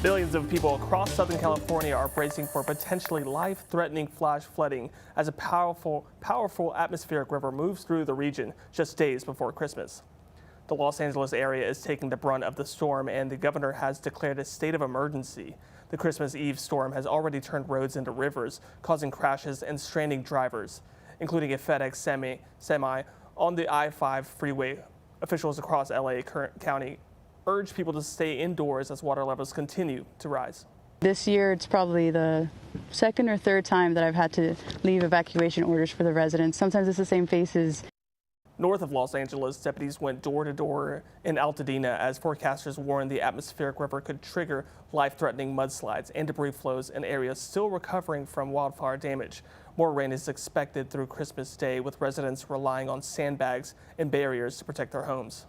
Millions of people across Southern California are bracing for potentially life-threatening flash flooding as a powerful atmospheric river moves through the region just days before Christmas. The Los Angeles area is taking the brunt of the storm, and the governor has declared a state of emergency. The Christmas Eve storm has already turned roads into rivers, causing crashes and stranding drivers, including a FedEx semi on the I-5 freeway. Officials across LA County urge people to stay indoors as water levels continue to rise. This year, it's probably the second or third time that I've had to leave evacuation orders for the residents. Sometimes it's the same faces. North of Los Angeles, deputies went door to door in Altadena as forecasters warned the atmospheric river could trigger life-threatening mudslides and debris flows in areas still recovering from wildfire damage. More rain is expected through Christmas Day, with residents relying on sandbags and barriers to protect their homes.